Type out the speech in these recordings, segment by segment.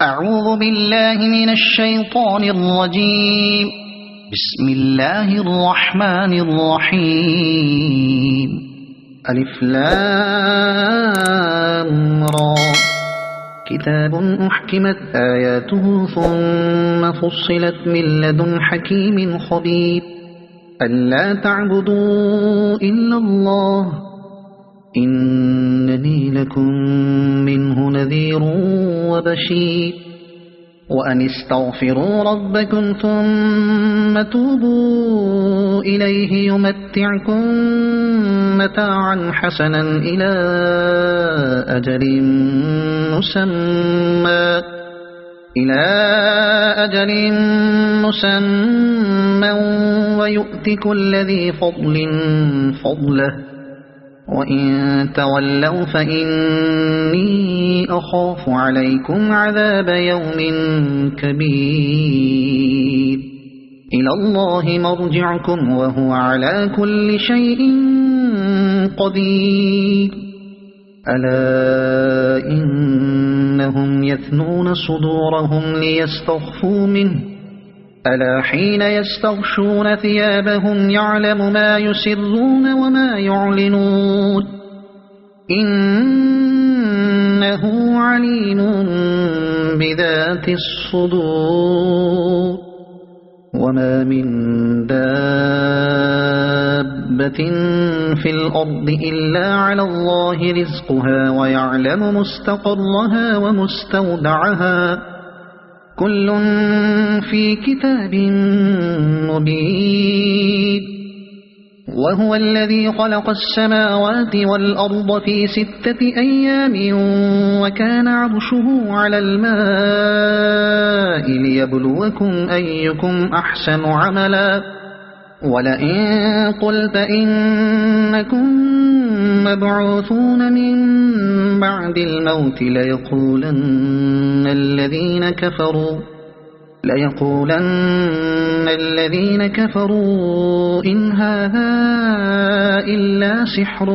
أعوذ بالله من الشيطان الرجيم. بسم الله الرحمن الرحيم. ألف لام را. كتاب أحكمت آياته ثم فصلت من لدن حكيم خبير. ألا تعبدوا إلا الله إنني لكم منه نذير وبشير. وأن استغفروا ربكم ثم توبوا إليه يمتعكم متاعا حسنا إلى أجل مسمى ويؤت كل ذي فضل فضله وإن تولوا فإني أخاف عليكم عذاب يوم كبير. إلى الله مرجعكم وهو على كل شيء قدير. ألا إنهم يثنون صدورهم ليستخفوا منه ألا حين يستغشون ثيابهم يعلم ما يسرون وما يعلنون إنه عليم بذات الصدور. وما من دابة في الأرض إلا على الله رزقها ويعلم مستقرها ومستودعها كل في كتاب مبين. وهو الذي خلق السماوات والأرض في 6 أيام وكان عرشه على الماء ليبلوكم أيكم أحسن عملا. ولئن قلت إنكم مبعوثون من بعد الموت ليقولن الذين كفروا إن هذا إلا سحر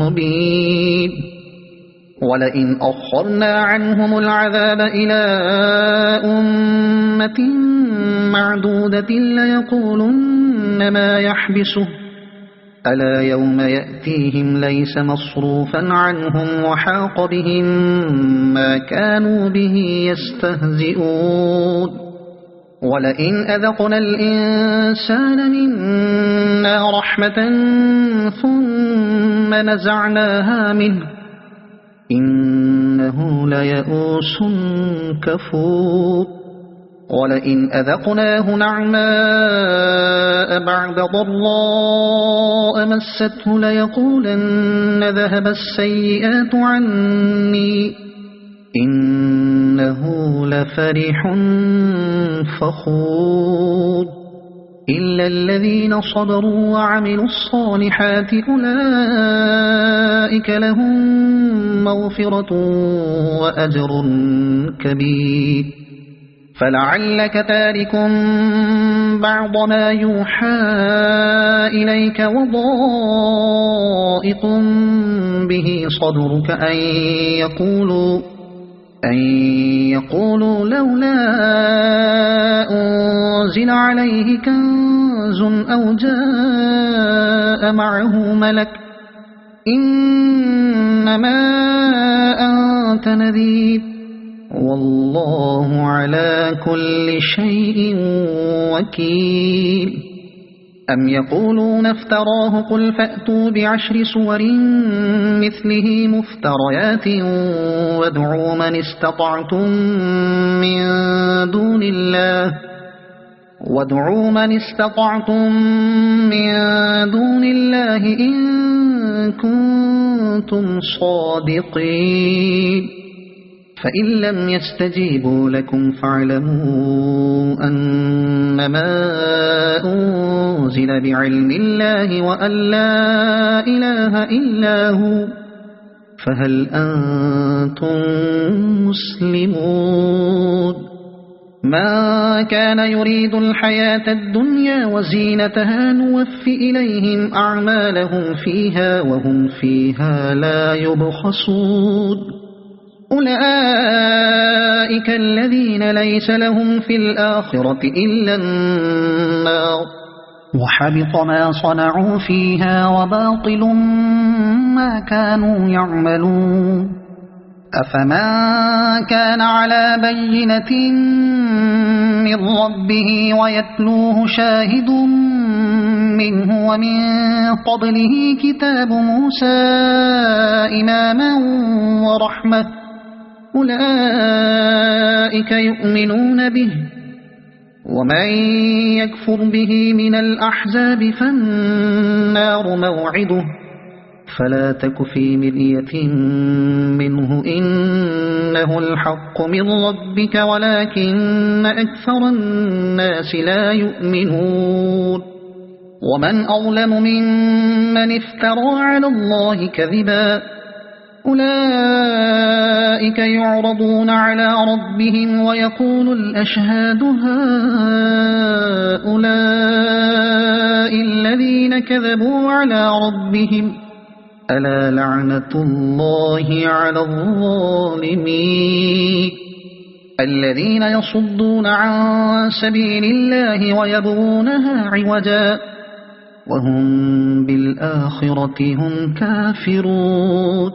مبين. ولئن أخرنا عنهم العذاب إلى أمة معدودة ليقولن ما يحبسه ألا يوم يأتيهم ليس مصروفا عنهم وحاق بهم ما كانوا به يستهزئون. ولئن أذقنا الإنسان منا رحمة ثم نزعناها منه إنه ليئوس كفور. ولئن أذقناه نعماء بعد ضراء مسته ليقولن ذهب السيئات عني إنه لفرح فخور. إلا الذين صبروا وعملوا الصالحات أولئك لهم مغفرة وأجر كبير. فلعلك تارك بعض ما يوحى إليك وضائق به صدرك أن يقولوا لولا أنزل عليه كنز أو جاء معه ملك إنما أنت نذير والله على كل شيء وكيل. أم يقولون افتراه قل فأتوا ب10 سور مثله مفتريات وادعوا من استطعتم من دون الله إن كنتم صادقين. فإن لم يستجيبوا لكم فاعلموا أنما أنزل بعلم الله وأن لا إله إلا هو فهل أنتم مسلمون. ما كان يريد الحياة الدنيا وزينتها نوفي إليهم أعمالهم فيها وهم فيها لا يبخسون. أولئك أولئك الذين ليس لهم في الآخرة إلا النار وحبط ما صنعوا فيها وباطل ما كانوا يعملون أفمن كان على بينة من ربه ويتلوه شاهد منه ومن قبله كتاب موسى إماما ورحمة أولئك يؤمنون به ومن يكفر به من الأحزاب فالنار موعده فلا تك في مرية منه إنه الحق من ربك ولكن أكثر الناس لا يؤمنون ومن أظلم ممن افترى على الله كذبا أولئك يعرضون على ربهم ويقول الأشهاد هؤلاء الذين كذبوا على ربهم ألا لعنة الله على الظالمين الذين يصدون عن سبيل الله ويبغونها عوجا وهم بالآخرة هم كافرون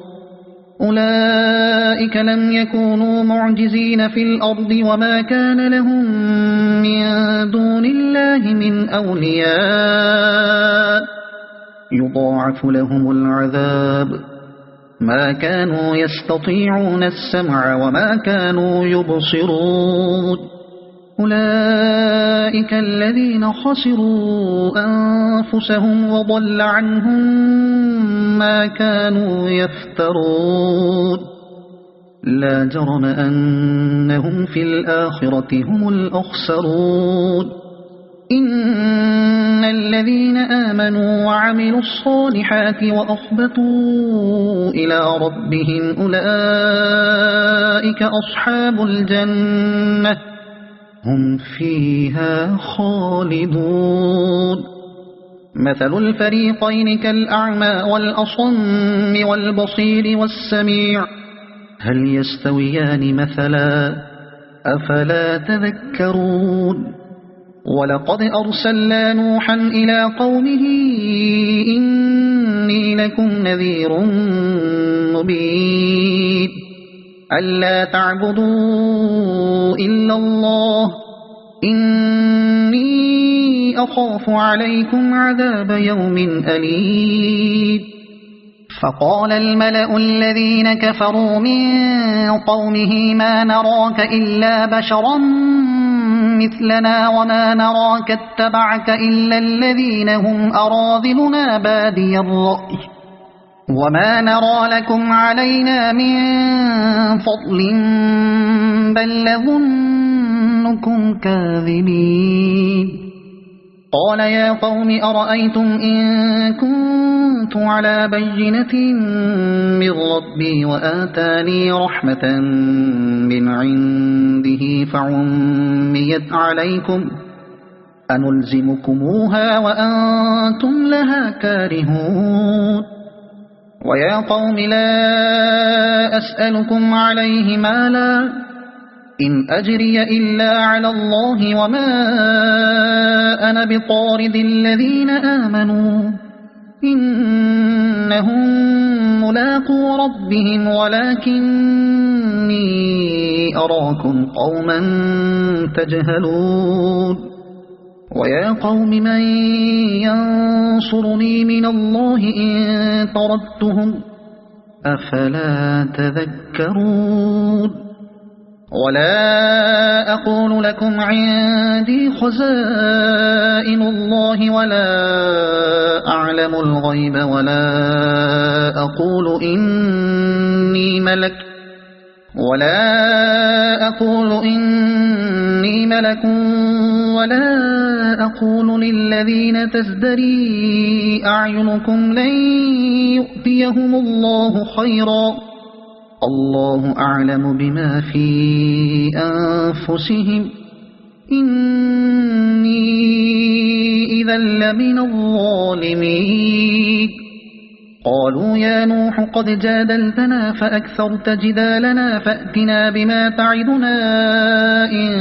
أولئك لم يكونوا معجزين في الأرض وما كان لهم من دون الله من أولياء يضاعف لهم العذاب ما كانوا يستطيعون السمع وما كانوا يبصرون أولئك الذين خسروا أنفسهم وضل عنهم ما كانوا يفترون لا جرم أنهم في الآخرة هم الأخسرون إن الذين آمنوا وعملوا الصالحات وأخبتوا إلى ربهم أولئك أصحاب الجنة هم فيها خالدون مثل الفريقين كالأعمى والأصم والبصير والسميع هل يستويان مثلا أفلا تذكرون ولقد أرسلنا نوحا إلى قومه إني لكم نذير مبين ألا تعبدوا إلا الله إني أخاف عليكم عذاب يوم أليم فقال الملأ الذين كفروا من قومه ما نراك إلا بشرا مثلنا وما نراك اتبعك إلا الذين هم أراذلنا بادي الرأي وما نرى لكم علينا من فضل بل نظنكم كاذبين قال يا قوم أرأيتم إن كنت على بينة من ربي وآتاني رحمة من عنده فعميت عليكم أنلزمكموها وأنتم لها كارهون ويا قوم لا أسألكم عليه مالا إن أجري إلا على الله وما أنا بطارد الذين آمنوا إنهم ملاقو ربهم ولكني أراكم قوما تجهلون ويا قوم من ينصرني من الله إن طردتهم أفلا تذكرون ولا أقول لكم عندي خزائن الله ولا أعلم الغيب ولا أقول إني ملك ولا أقول للذين تزدري أعينكم لن يؤتيهم الله خيرا الله أعلم بما في أنفسهم إني إذا لمن الظالمين قالوا يا نوح قد جادلتنا فأكثرت جدالنا فأتنا بما تعدنا إن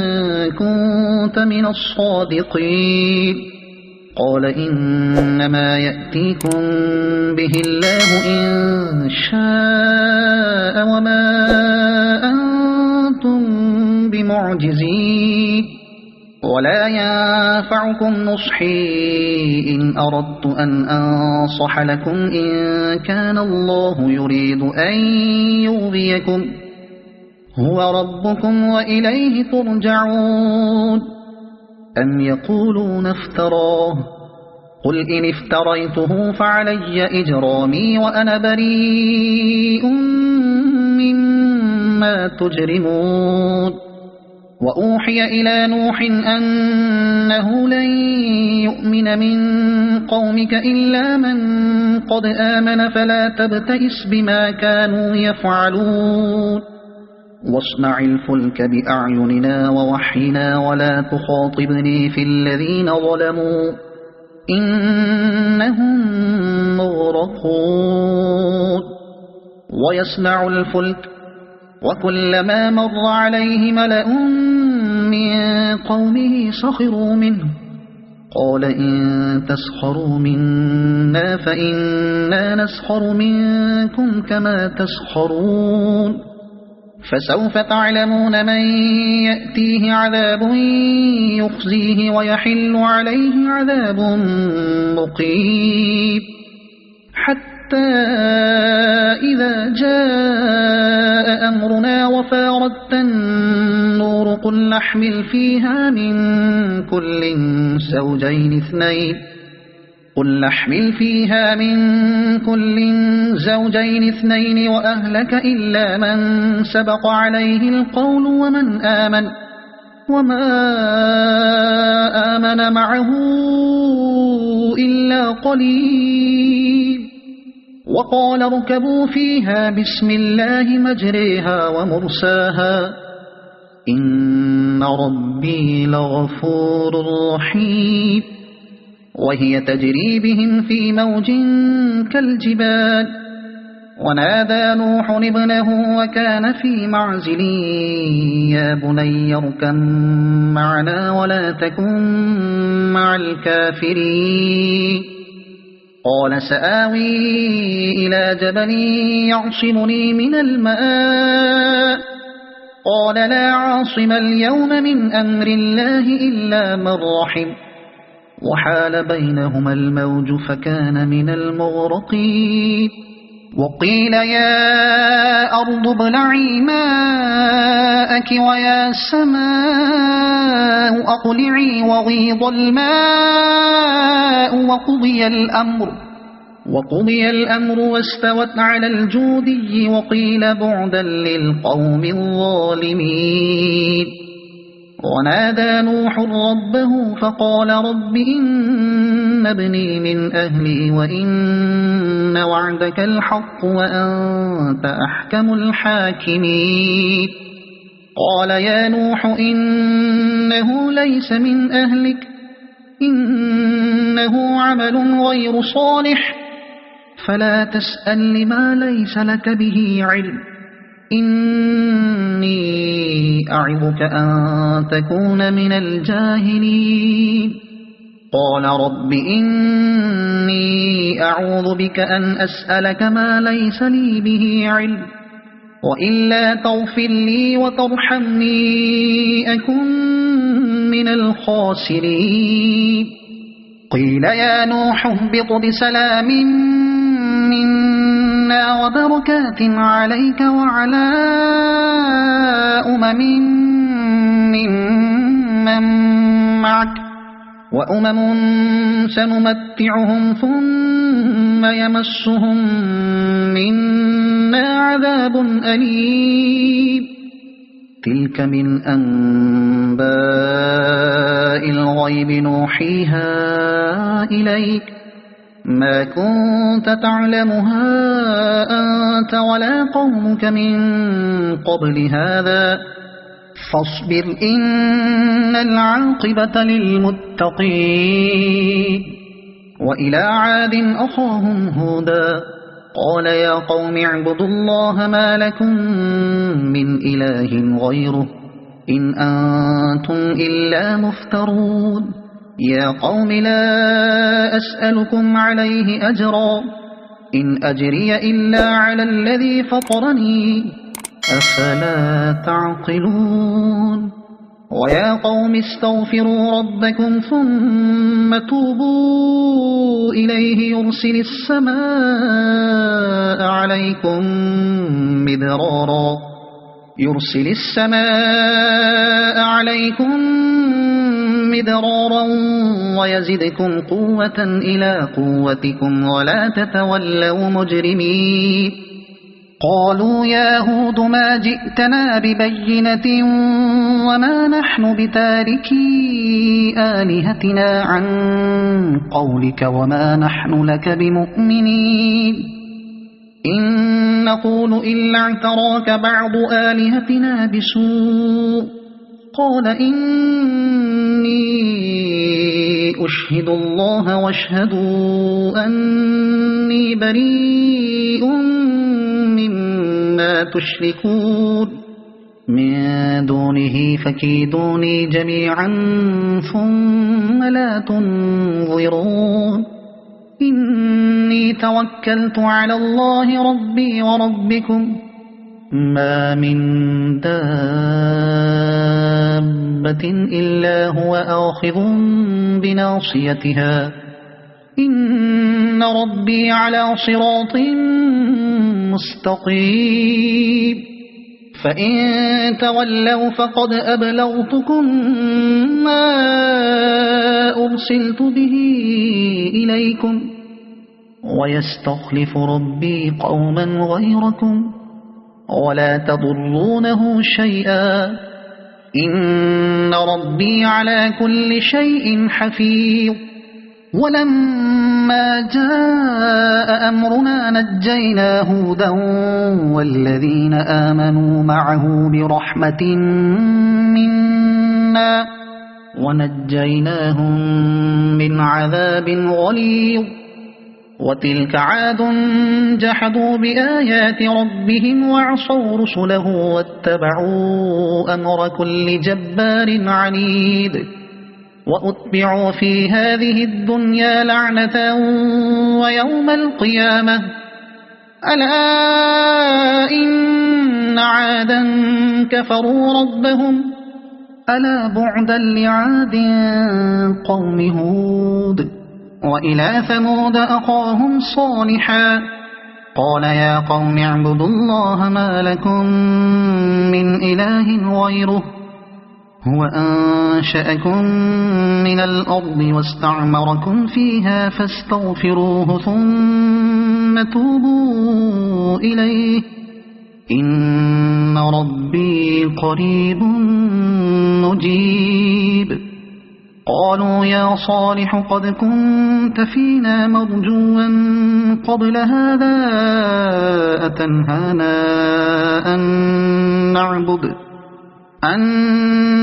كنت من الصادقين قال إنما يأتيكم به الله إن شاء وما أنتم بمعجزين ولا ينفعكم نصحي إن أردت أن أنصح لكم إن كان الله يريد أن يغويكم هو ربكم وإليه ترجعون أم يقولون افتراه قل إن افتريته فعلي إجرامي وأنا بريء مما تجرمون وأوحي إلى نوح أنه لن يؤمن من قومك إلا من قد آمن فلا تبتئس بما كانوا يفعلون واصنع الفلك بأعيننا ووحينا ولا تخاطبني في الذين ظلموا إنهم مغرقون ويصنع الفلك وكلما مر عليه ملأ من قومه سخروا منه قال إن تسخروا منا فإنا نسخر منكم كما تسخرون فسوف تعلمون من يأتيه عذاب يخزيه ويحل عليه عذاب مقيم حتى إذا جاء أمرنا وفارت النور قل نحمل فيها من كل زوجين اثنين وأهلك إلا من سبق عليه القول وما آمن معه إلا قليل وقال اركبوا فيها بسم الله مجريها ومرساها إن ربي لغفور رحيم وهي تجري بهم في موج كالجبال ونادى نوح ابنه وكان في معزل يا بني اركب معنا ولا تكن مع الكافرين قال سآوي إلى جبل يعصمني من الماء قال لا عاصم اليوم من أمر الله إلا من رحم وحال بينهما الموج فكان من المغرقين وقيل يا أرض ابلعي ماءك ويا سماء أقلعي وغيض الماء وقضي الأمر واستوت على الجودي وقيل بعدا للقوم الظالمين ونادى نوح ربه فقال رب إن ابني من أهلي وإن وعدك الحق وأنت أحكم الحاكمين قال يا نوح إنه ليس من أهلك إنه عمل غير صالح فلا تسأل لما ليس لك به علم إني أعظك أن تكون من الجاهلين قال رب إني أعوذ بك أن أسألك ما ليس لي به علم وإلا تغفر لي وترحمني أكن من الخاسرين قيل يا نوح اهبط بسلام منا وبركات عليك وعلى ممن معك وأمم سنمتعهم ثم يمسهم منا عذاب أليم تلك من أنباء الغيب نوحيها إليك ما كنت تعلمها أنت ولا قومك من قبل هذا فاصبر إن العاقبة للمتقين وإلى عاد أخاهم هودا قال يا قوم اعبدوا الله ما لكم من إله غيره إن أنتم إلا مفترون يا قوم لا أسألكم عليه أجرا إن أجري إلا على الذي فطرني أفلا تعقلون ويا قوم استغفروا ربكم ثم توبوا إليه يرسل السماء عليكم مدرارا ويزدكم قوة إلى قوتكم ولا تتولوا مجرمين قالوا يا هود ما جئتنا ببينة وما نحن بتاركي آلهتنا عن قولك وما نحن لك بمؤمنين إن نقول إلا اعتراك بعض آلهتنا بسوء قال إني أشهد الله واشهدوا أني بريء مما تشركون من دونه فكيدوني جميعا ثم لا تنظرون إني توكلت على الله ربي وربكم ما من دابة إلا هو آخذ بناصيتها إن ربي على صراط مستقيم فإن تولوا فقد أبلغتكم ما أرسلت به إليكم ويستخلف ربي قوما غيركم ولا تضرونه شيئا إن ربي على كل شيء حفيظ ولما جاء أمرنا نجينا هودا والذين آمنوا معه برحمة منا ونجيناهم من عذاب غليظ وتلك عاد جحدوا بآيات ربهم وعصوا رسله واتبعوا أمر كل جبار عنيد وأتبعوا في هذه الدنيا لعنة ويوم القيامة ألا إن عادا كفروا ربهم ألا بعدا لعاد قوم هود وإلى ثمود أخاهم صالحا قال يا قوم اعبدوا الله ما لكم من إله غيره هو أنشأكم من الأرض واستعمركم فيها فاستغفروه ثم توبوا إليه إن ربي قريب مجيب قالوا يا صالح قد كنت فينا مرجوا قبل هذا أتنهانا أن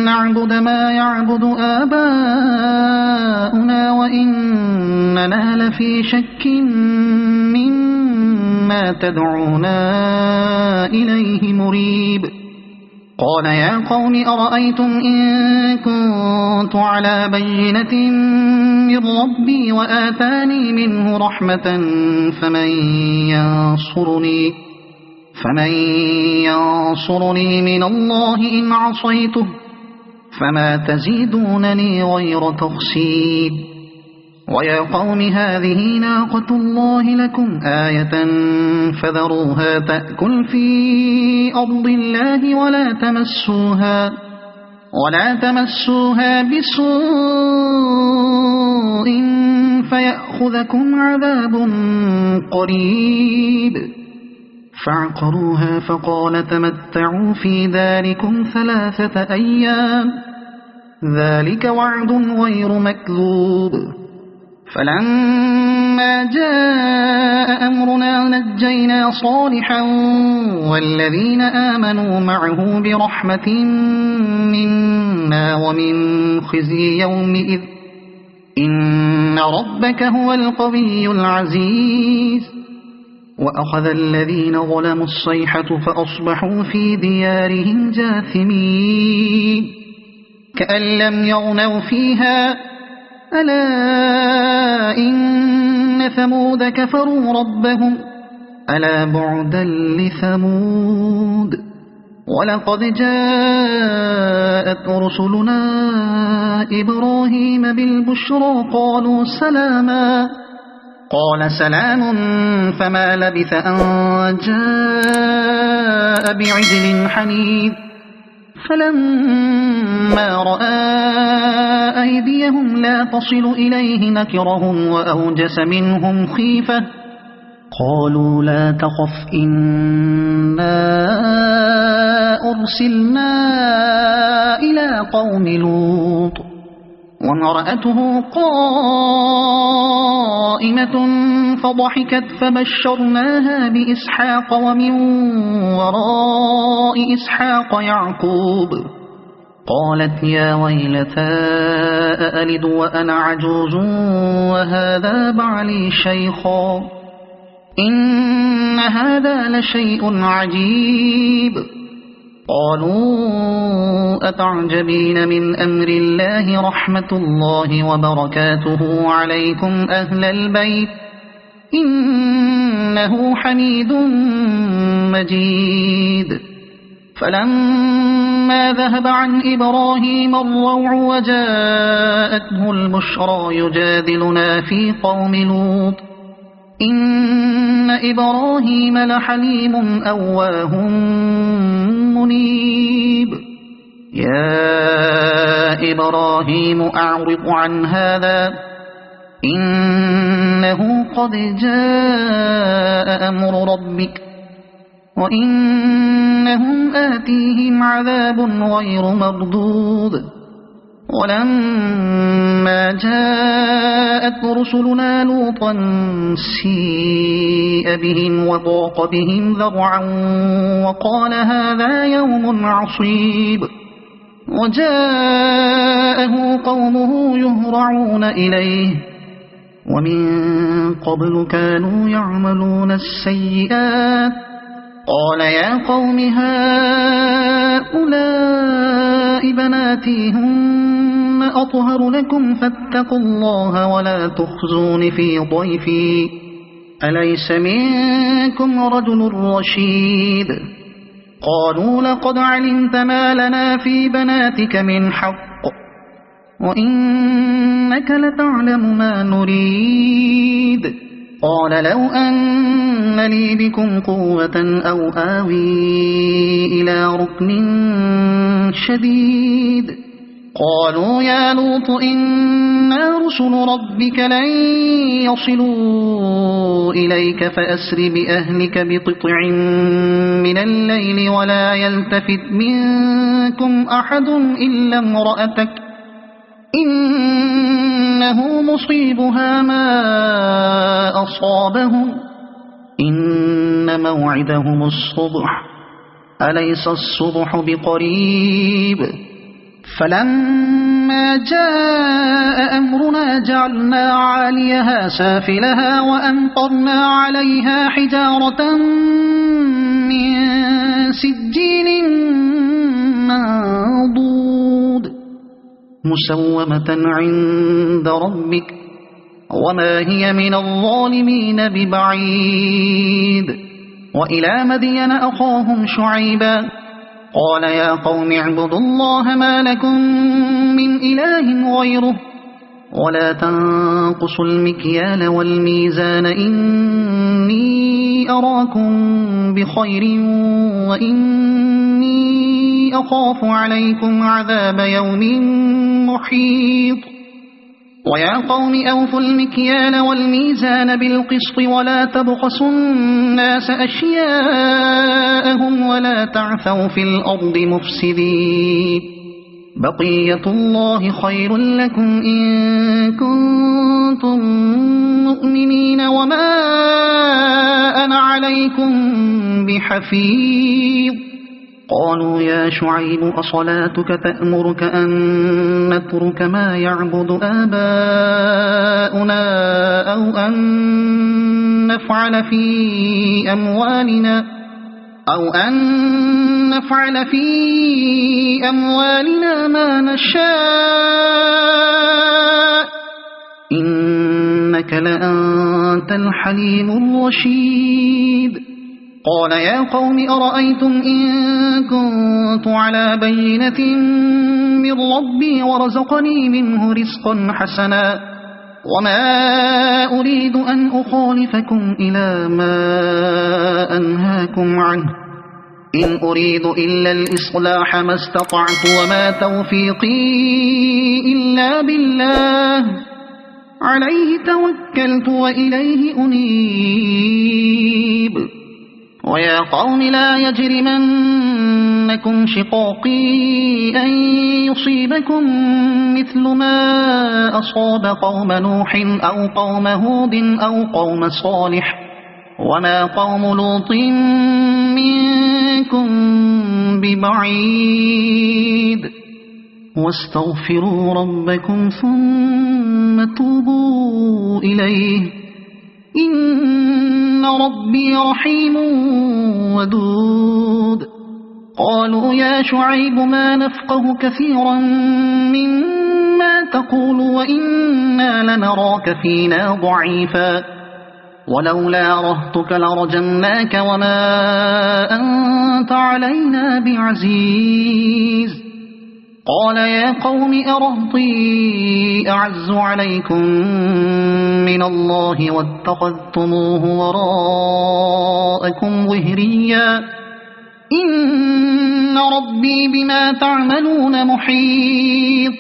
نعبد ما يعبد آباؤنا وإننا لفي شك مما تدعونا إليه مريب قال يا قوم أرأيتم إن كنت على بينة من ربي وآتاني منه رحمة فمن ينصرني من الله إن عصيته فما تزيدونني غير تخسيب ويا قوم هذه ناقة الله لكم آية فذروها تأكل في أرض الله ولا تمسوها بسوء فيأخذكم عذاب قريب فعقروها فقال تمتعوا في داركم 3 أيام ذلك وعد غير مكذوب فلما جاء أمرنا نجينا صالحا والذين آمنوا معه برحمة منا ومن خزي يومئذ إن ربك هو القوي العزيز وأخذ الذين ظلموا الصيحة فأصبحوا في ديارهم جاثمين كأن لم يغنوا فيها ألا إن ثمود كفروا ربهم ألا بعدا لثمود ولقد جاءت رسلنا إبراهيم بالبشرى قالوا سلاما قال سلام فما لبث أن جاء بعجل حنيذ فلما رأى أيديهم لا تصل إليه نكرهم وأوجس منهم خيفة قالوا لا تخف إنا أرسلنا إلى قوم لوط وامرأته قائمة فضحكت فبشرناها بإسحاق ومن وراء إسحاق يعقوب قالت يا ويلتى أألد وأنا عجوز وهذا بعلي شيخا إن هذا لشيء عجيب قالوا أتعجبين من أمر الله رحمة الله وبركاته عليكم أهل البيت إنه حميد مجيد فلما ذهب عن إبراهيم الروع وجاءته البشرى يجادلنا في قوم لوط إن إبراهيم لحليم أواه منيب يا إبراهيم أعرض عن هذا إنه قد جاء أمر ربك وإنهم آتيهم عذاب غير مردود ولما جاءت رسلنا لوطا سيء بهم وضاق بهم ذرعا وقال هذا يوم عصيب وجاءه قومه يهرعون إليه ومن قبل كانوا يعملون السيئات قال يا قوم هؤلاء بناتي هن أطهر لكم فاتقوا الله ولا تخزون في ضيفي أليس منكم رجل رشيد قالوا لقد علمت ما لنا في بناتك من حق وإنك لتعلم ما نريد قال لو أن لي بكم قوة أو آوي إلى ركن شديد قالوا يا لوط إنا رسل ربك لن يصلوا إليك فأسر بأهلك بقطع من الليل ولا يلتفت منكم أحد إلا امرأتك إنه مصيبها ما أصابهم إن موعدهم الصبح أليس الصبح بقريب فلما جاء أمرنا جعلنا عاليها سافلها وأمطرنا عليها حجارة من سجيل منضود مسومة عند ربك وما هي من الظالمين ببعيد وإلى مدين أخاهم شعيبا قال يا قوم اعبدوا الله ما لكم من إله غيره ولا تنقصوا المكيال والميزان إني أراكم بخير وإني أخاف عليكم عذاب يوم محيط ويا قوم أوفوا المكيال والميزان بالقسط ولا تبخسوا الناس أشياءهم ولا تعثوا في الأرض مفسدين بقية الله خير لكم إن كنتم مؤمنين وما أنا عليكم بحفيظ قالوا يا شعيب أصلاتك تأمرك أن نترك ما يعبد آباؤنا أو أن نفعل في أموالنا ما نشاء إنك لأنت الحليم الرشيد قال يا قوم أرأيتم إن كنت على بينة من ربي ورزقني منه رزقا حسنا وما أريد أن أخالفكم إلى ما أنهاكم عنه إن أريد إلا الإصلاح ما استطعت وما توفيقي إلا بالله عليه توكلت وإليه أنيب ويا قوم لا يجرمنكم شقاقي أن يصيبكم مثل ما أصاب قوم نوح أو قوم هود أو قوم صالح وما قوم لوط منكم ببعيد واستغفروا ربكم ثم توبوا إليه إن ربي رحيم ودود قالوا يا شعيب ما نفقه كثيرا مما تقول وإنا لنراك فينا ضعيفا ولولا رهتك لرجمناك وما أنت علينا بعزيز قال يا قوم أرهطي أعز عليكم من الله واتخذتموه وراءكم ظهريا إن ربي بما تعملون محيط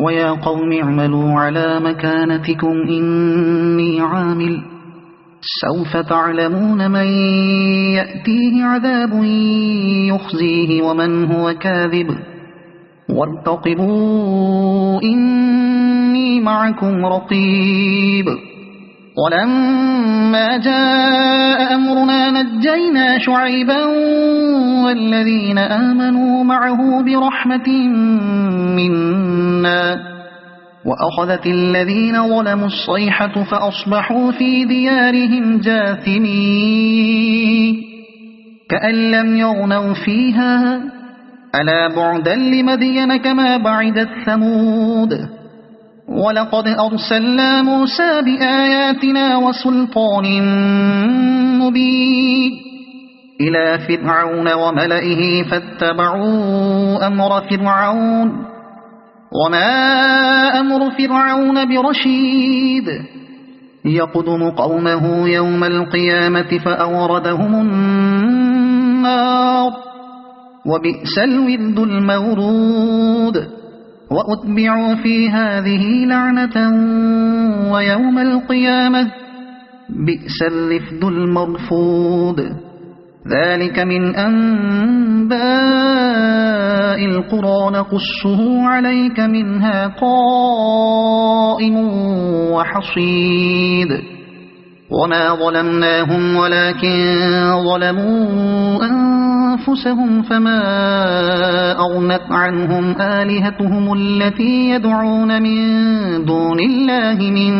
ويا قوم اعملوا على مكانتكم إني عامل سوف تعلمون من يأتيه عذاب يخزيه ومن هو كاذب وارتقبوا إني معكم رقيب ولما جاء أمرنا نجينا شعيبا والذين آمنوا معه برحمة منا وأخذت الذين ظلموا الصيحة فأصبحوا في ديارهم جاثمين كأن لم يغنوا فيها ألا بعدا لمدين كما بعدت ثمود ولقد أرسلنا موسى بآياتنا وسلطان مبين إلى فرعون وملئه فاتبعوا أمر فرعون وما أمر فرعون برشيد يقدم قومه يوم القيامة فأوردهم النار وبئس الورد المورود وأتبعوا في هذه لعنة ويوم القيامة بئس الرفد المرفود ذلك من أنباء القرى نقصه عليك منها قائم وحصيد وما ظلمناهم ولكن ظلموا أنفسهم فما أغنت عنهم آلهتهم التي يدعون من دون الله من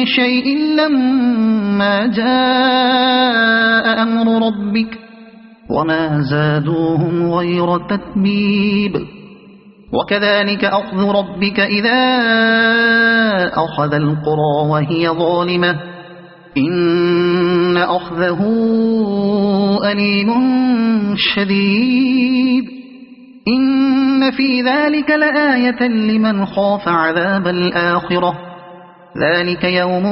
شيء لما جاء أمر ربك وما زادوهم غير تتبيب وكذلك أخذ ربك إذا أخذ القرى وهي ظالمة إن أخذه أليم شديد إن في ذلك لآية لمن خاف عذاب الآخرة ذلك يوم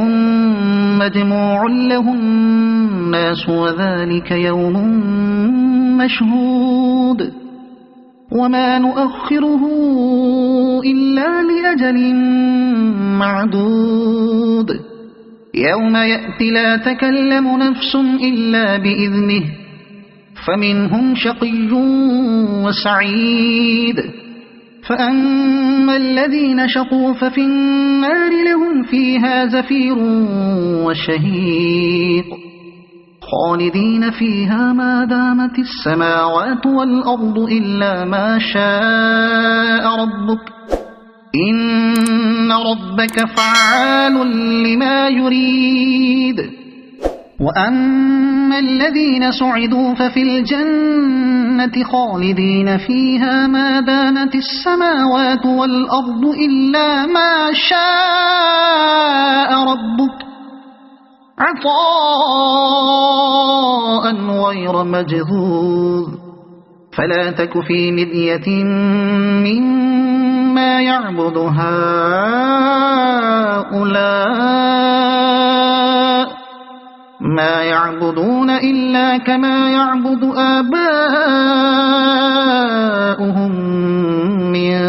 مجموع له الناس وذلك يوم مشهود وما نؤخره إلا لأجل معدود يوم يأتي لا تكلم نفس إلا بإذنه فمنهم شقي وسعيد فأما الذين شقوا ففي النار لهم فيها زفير وشهيق خالدين فيها ما دامت السماوات والأرض إلا ما شاء ربك إن ربك فعال لما يريد وأما الذين سعدوا ففي الجنة خالدين فيها ما دامت السماوات والأرض إلا ما شاء ربك عطاء غير مجذوذ فلا تك في مرية مما يعبد هؤلاء ما يعبدون إلا كما يعبد آباؤهم من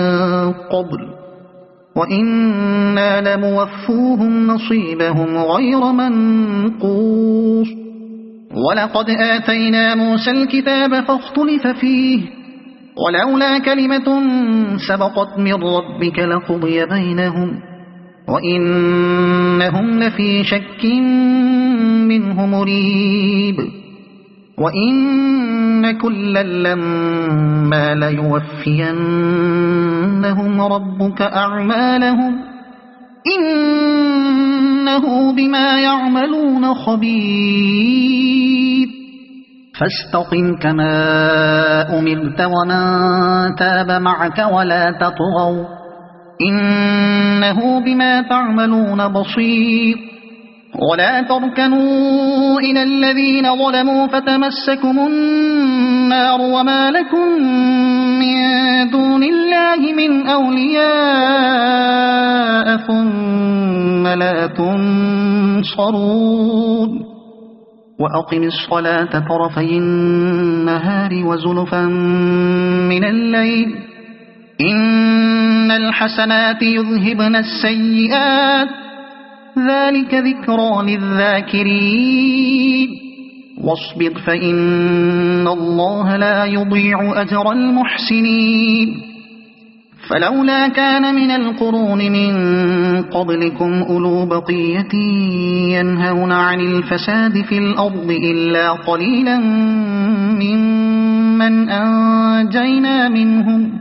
قبل وإنا لموفوهم نصيبهم غير منقوص ولقد آتينا موسى الكتاب فاختلف فيه ولولا كلمة سبقت من ربك لقضي بينهم وإنهم لفي شك منه مريب وإن كلا لما ليوفينهم ربك أعمالهم إنه بما يعملون خبير فاستقم كما أمرت ومن تاب معك ولا تطغوا إنه بما تعملون بصير ولا تركنوا إلى الذين ظلموا فتمسكم النار وما لكم من دون الله من أولياء ثم لا تنصرون وأقم الصلاة طرفي النهار وزلفا من الليل إن الحسنات يذهبن السيئات ذلك ذكرى للذاكرين واصبر فإن الله لا يضيع أجر المحسنين فلولا كان من القرون من قبلكم أولو بقية ينهون عن الفساد في الأرض إلا قليلا ممن أنجينا منهم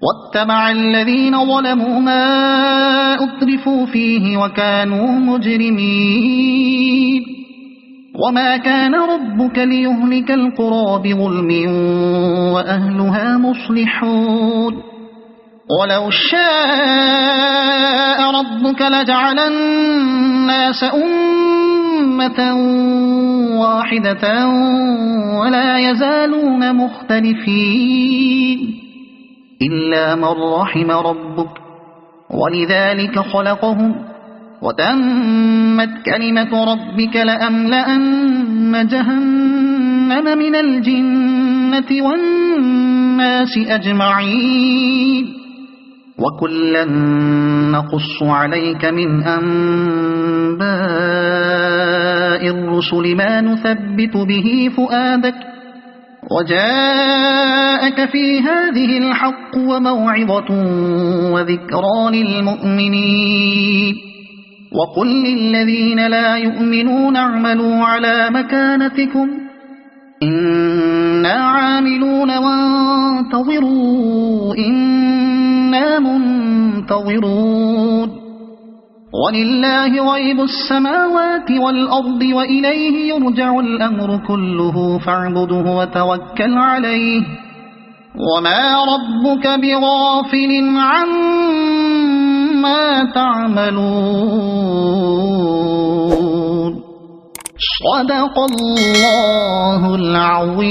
واتبع الذين ظلموا ما أترفوا فيه وكانوا مجرمين وما كان ربك ليهلك القرى بظلم وأهلها مصلحون ولو شاء ربك لجعل الناس أمة واحدة ولا يزالون مختلفين إلا من رحم ربك ولذلك خلقهم وتمت كلمة ربك لأملأن جهنم من الجنة والناس أجمعين وكلا نقص عليك من أنباء الرسل ما نثبت به فؤادك وجاءك في هذه الحق وموعظة وذكرى للمؤمنين وقل للذين لا يؤمنون اعملوا على مكانتكم إنا عاملون وانتظروا إنا منتظرون ولله غيب السماوات والأرض وإليه يرجع الأمر كله فاعبده وتوكل عليه وما ربك بغافل عما تعملون صدق الله العظيم.